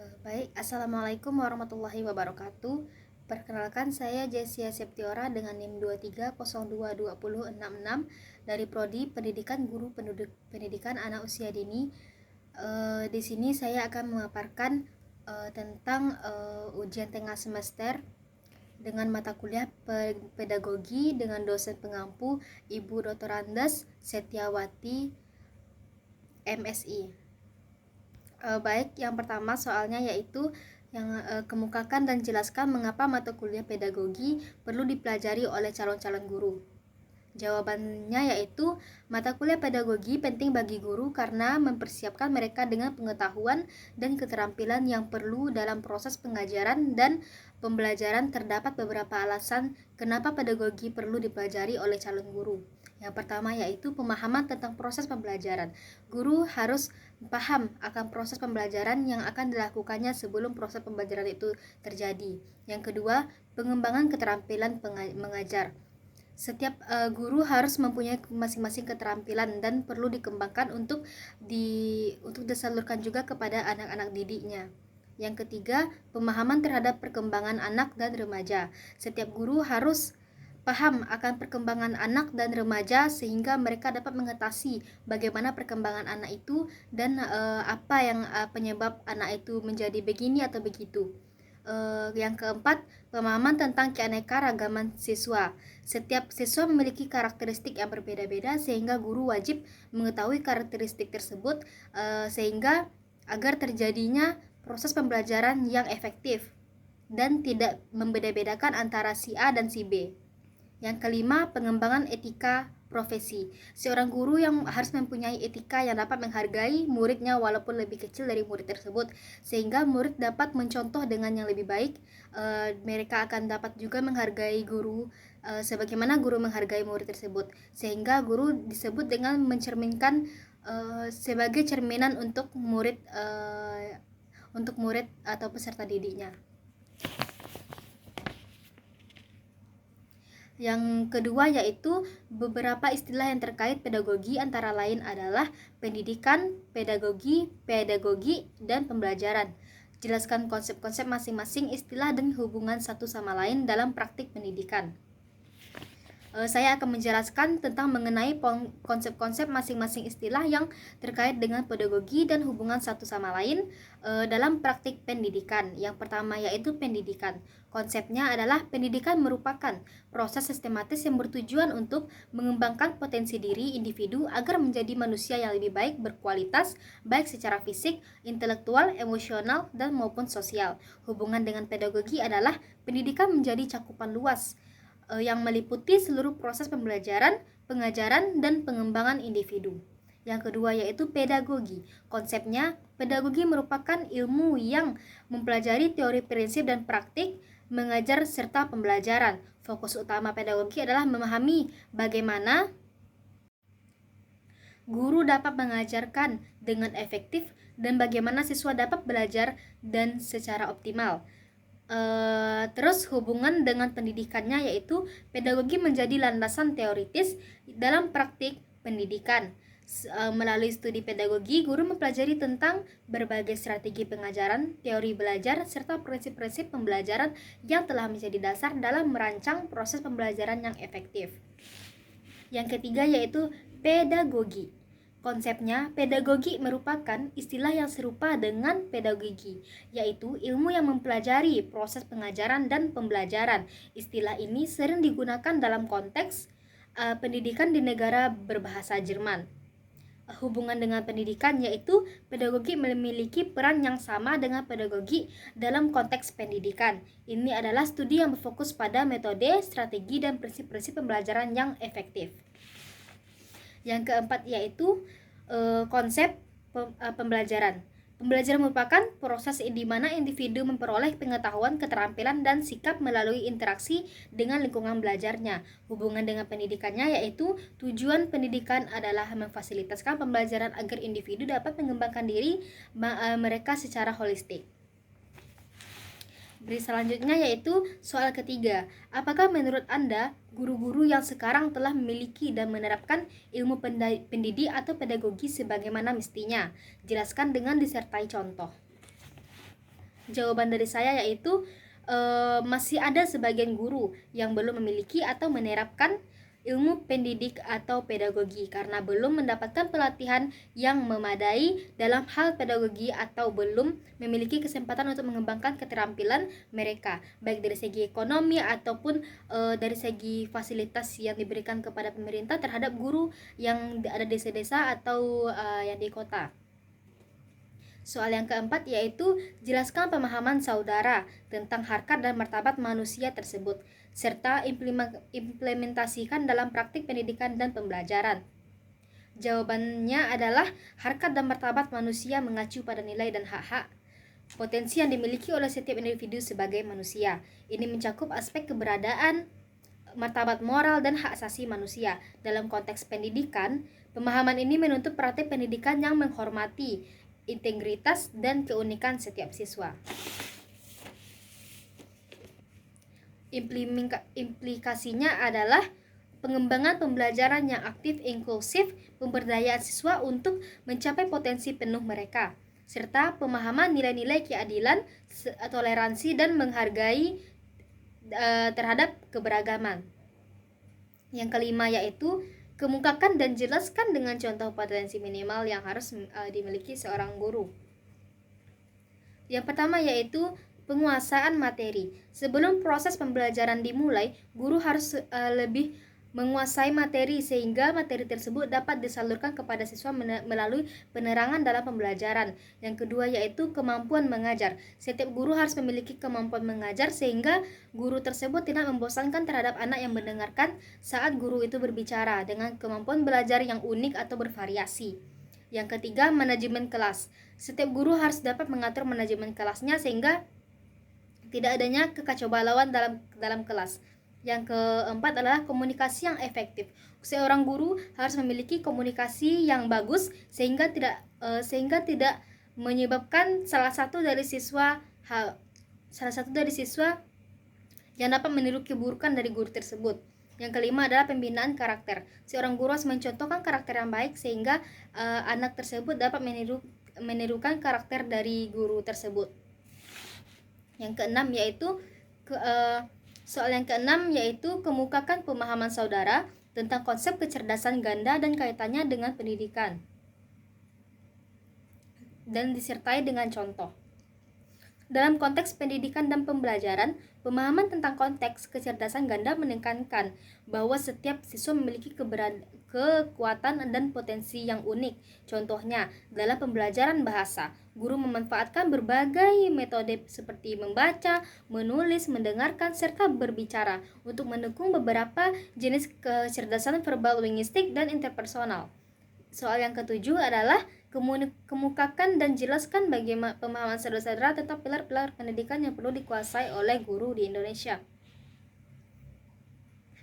Baik, Assalamualaikum warahmatullahi wabarakatuh. Perkenalkan, saya Jessia Septiora dengan NIM 23022066 dari Prodi Pendidikan Guru Pendidikan Anak Usia Dini. Di sini saya akan memaparkan tentang ujian tengah semester dengan mata kuliah pedagogi dengan dosen pengampu Ibu Dr. Andes Setiawati MSI. Baik, yang pertama soalnya yaitu yang kemukakan dan jelaskan mengapa mata kuliah pedagogi perlu dipelajari oleh calon-calon guru. Jawabannya yaitu mata kuliah pedagogi penting bagi guru karena mempersiapkan mereka dengan pengetahuan dan keterampilan yang perlu dalam proses pengajaran dan pembelajaran. Terdapat beberapa alasan kenapa pedagogi perlu dipelajari oleh calon guru. Yang pertama yaitu pemahaman tentang proses pembelajaran. Guru harus paham akan proses pembelajaran yang akan dilakukannya sebelum proses pembelajaran itu terjadi. Yang kedua, pengembangan keterampilan mengajar. Setiap guru harus mempunyai masing-masing keterampilan dan perlu dikembangkan untuk disalurkan juga kepada anak-anak didiknya. Yang ketiga, pemahaman terhadap perkembangan anak dan remaja. Setiap guru harus paham akan perkembangan anak dan remaja sehingga mereka dapat mengatasi bagaimana perkembangan anak itu dan apa yang penyebab anak itu menjadi begini atau begitu. Yang keempat, pemahaman tentang keanekaragaman siswa. Setiap siswa memiliki karakteristik yang berbeda-beda sehingga guru wajib mengetahui karakteristik tersebut sehingga agar terjadinya proses pembelajaran yang efektif dan tidak membeda-bedakan antara si A dan si B. Yang kelima, pengembangan etika profesi. Seorang guru yang harus mempunyai etika yang dapat menghargai muridnya walaupun lebih kecil dari murid tersebut, sehingga murid dapat mencontoh dengan yang lebih baik. Mereka akan dapat juga menghargai guru sebagaimana guru menghargai murid tersebut, sehingga guru disebut dengan mencerminkan sebagai cerminan untuk murid atau peserta didiknya. Yang kedua yaitu beberapa istilah yang terkait pedagogi, antara lain adalah pendidikan, pedagogi, dan pembelajaran. Jelaskan konsep-konsep masing-masing istilah dan hubungan satu sama lain dalam praktik pendidikan. Saya akan menjelaskan tentang mengenai konsep-konsep masing-masing istilah yang terkait dengan pedagogi dan hubungan satu sama lain dalam praktik pendidikan. Yang pertama yaitu pendidikan. Konsepnya adalah pendidikan merupakan proses sistematis yang bertujuan untuk mengembangkan potensi diri individu agar menjadi manusia yang lebih baik berkualitas, baik secara fisik, intelektual, emosional, dan maupun sosial. Hubungan dengan pedagogi adalah pendidikan menjadi cakupan luas yang meliputi seluruh proses pembelajaran, pengajaran, dan pengembangan individu. Yang kedua yaitu pedagogi. Konsepnya, pedagogi merupakan ilmu yang mempelajari teori, prinsip, dan praktik mengajar serta pembelajaran. Fokus utama pedagogi adalah memahami bagaimana guru dapat mengajarkan dengan efektif dan bagaimana siswa dapat belajar dan secara optimal. Terus hubungan dengan pendidikannya yaitu pedagogi menjadi landasan teoritis dalam praktik pendidikan. Melalui studi pedagogi, guru mempelajari tentang berbagai strategi pengajaran, teori belajar, serta prinsip-prinsip pembelajaran yang telah menjadi dasar dalam merancang proses pembelajaran yang efektif. Yang ketiga yaitu pedagogi. Konsepnya, pedagogi merupakan istilah yang serupa dengan pedagogiki, yaitu ilmu yang mempelajari proses pengajaran dan pembelajaran. Istilah ini sering digunakan dalam konteks pendidikan di negara berbahasa Jerman. Hubungan dengan pendidikan yaitu pedagogi memiliki peran yang sama dengan pedagogi dalam konteks pendidikan. Ini adalah studi yang berfokus pada metode, strategi, dan prinsip-prinsip pembelajaran yang efektif. Yang keempat yaitu konsep pembelajaran. Pembelajaran merupakan proses di mana individu memperoleh pengetahuan, keterampilan, dan sikap melalui interaksi dengan lingkungan belajarnya. Hubungan dengan pendidikannya yaitu tujuan pendidikan adalah memfasilitasi pembelajaran agar individu dapat mengembangkan diri mereka secara holistik. Selanjutnya yaitu soal ketiga. Apakah menurut Anda guru-guru yang sekarang telah memiliki dan menerapkan ilmu pendidik atau pedagogi sebagaimana mestinya? Jelaskan dengan disertai contoh. Jawaban dari saya yaitu masih ada sebagian guru yang belum memiliki atau menerapkan ilmu pendidik atau pedagogi karena belum mendapatkan pelatihan yang memadai dalam hal pedagogi atau belum memiliki kesempatan untuk mengembangkan keterampilan mereka, baik dari segi ekonomi ataupun dari segi fasilitas yang diberikan kepada pemerintah terhadap guru yang ada di desa-desa atau yang di kota. Soal yang keempat yaitu jelaskan pemahaman saudara tentang harkat dan martabat manusia tersebut, serta implementasikan dalam praktik pendidikan dan pembelajaran. Jawabannya adalah harkat dan martabat manusia mengacu pada nilai dan hak-hak potensi yang dimiliki oleh setiap individu sebagai manusia. Ini mencakup aspek keberadaan, martabat moral, dan hak asasi manusia. Dalam konteks pendidikan, pemahaman ini menuntut praktik pendidikan yang menghormati integritas dan keunikan setiap siswa. Implikasinya adalah pengembangan pembelajaran yang aktif, inklusif, pemberdayaan siswa untuk mencapai potensi penuh mereka, serta pemahaman nilai-nilai keadilan, toleransi, dan menghargai terhadap keberagaman. Yang kelima yaitu kemukakan dan jelaskan dengan contoh potensi minimal yang harus dimiliki seorang guru. Yang pertama yaitu penguasaan materi. Sebelum proses pembelajaran dimulai, guru harus lebih menguasai materi sehingga materi tersebut dapat disalurkan kepada siswa melalui penerangan dalam pembelajaran. Yang kedua yaitu kemampuan mengajar. Setiap guru harus memiliki kemampuan mengajar sehingga guru tersebut tidak membosankan terhadap anak yang mendengarkan saat guru itu berbicara dengan kemampuan belajar yang unik atau bervariasi. Yang ketiga, manajemen kelas. Setiap guru harus dapat mengatur manajemen kelasnya sehingga tidak adanya kekacaubalauan dalam kelas. Yang keempat adalah komunikasi yang efektif. Seorang guru harus memiliki komunikasi yang bagus sehingga tidak menyebabkan salah satu dari siswa yang dapat meniru keburukan dari guru tersebut. Yang kelima adalah pembinaan karakter. Seorang guru harus mencontohkan karakter yang baik sehingga anak tersebut dapat menirukan karakter dari guru tersebut. Yang keenam yaitu soal yang keenam yaitu kemukakan pemahaman saudara tentang konsep kecerdasan ganda dan kaitannya dengan pendidikan dan disertai dengan contoh. Dalam konteks pendidikan dan pembelajaran, pemahaman tentang konteks kecerdasan ganda menekankan bahwa setiap siswa memiliki kekuatan dan potensi yang unik. Contohnya, dalam pembelajaran bahasa, guru memanfaatkan berbagai metode seperti membaca, menulis, mendengarkan, serta berbicara untuk mendukung beberapa jenis kecerdasan verbal, linguistik, dan interpersonal. Soal yang ketujuh adalah kemukakan dan jelaskan bagaimana pemahaman saudara-saudara tentang pilar-pilar pendidikan yang perlu dikuasai oleh guru di Indonesia.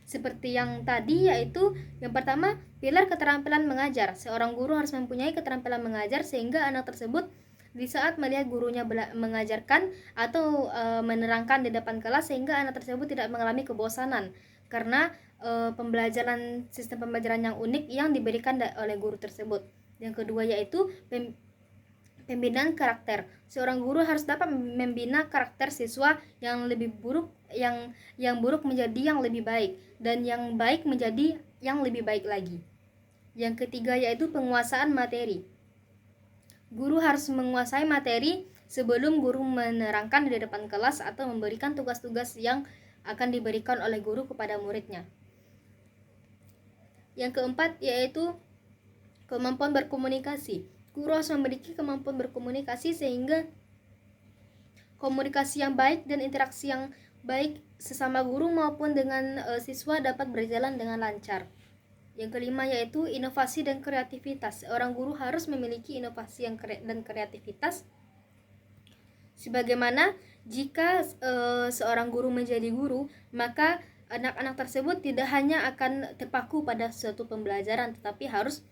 Seperti yang tadi yaitu yang pertama, pilar keterampilan mengajar. Seorang guru harus mempunyai keterampilan mengajar sehingga anak tersebut di saat melihat gurunya mengajarkan atau menerangkan di depan kelas sehingga anak tersebut tidak mengalami kebosanan karena sistem pembelajaran yang unik yang diberikan oleh guru tersebut. Yang kedua yaitu pembinaan karakter. Seorang guru harus dapat membina karakter siswa yang lebih buruk yang buruk menjadi yang lebih baik dan yang baik menjadi yang lebih baik lagi. Yang ketiga yaitu penguasaan materi. Guru harus menguasai materi sebelum guru menerangkan di depan kelas atau memberikan tugas-tugas yang akan diberikan oleh guru kepada muridnya. Yang keempat yaitu kemampuan berkomunikasi. Guru harus memiliki kemampuan berkomunikasi sehingga komunikasi yang baik dan interaksi yang baik sesama guru maupun dengan siswa dapat berjalan dengan lancar. Yang kelima yaitu inovasi dan kreativitas. Seorang guru harus memiliki inovasi dan kreativitas. Sebagaimana jika seorang guru menjadi guru, maka anak-anak tersebut tidak hanya akan terpaku pada suatu pembelajaran, tetapi harus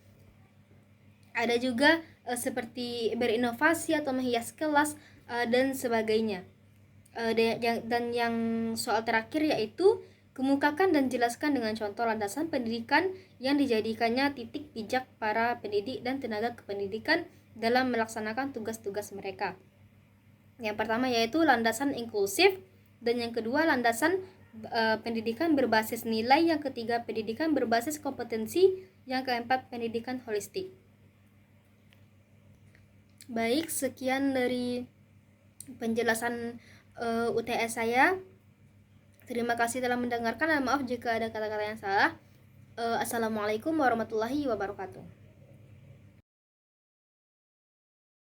ada juga seperti berinovasi atau menghias kelas dan sebagainya. Dan yang soal terakhir yaitu kemukakan dan jelaskan dengan contoh landasan pendidikan yang dijadikannya titik pijak para pendidik dan tenaga kependidikan dalam melaksanakan tugas-tugas mereka. Yang pertama yaitu landasan inklusif, dan yang kedua landasan pendidikan berbasis nilai, yang ketiga pendidikan berbasis kompetensi, yang keempat pendidikan holistik. Baik, sekian dari penjelasan UTS saya. Terima kasih telah mendengarkan, dan maaf jika ada kata-kata yang salah. Assalamualaikum warahmatullahi wabarakatuh.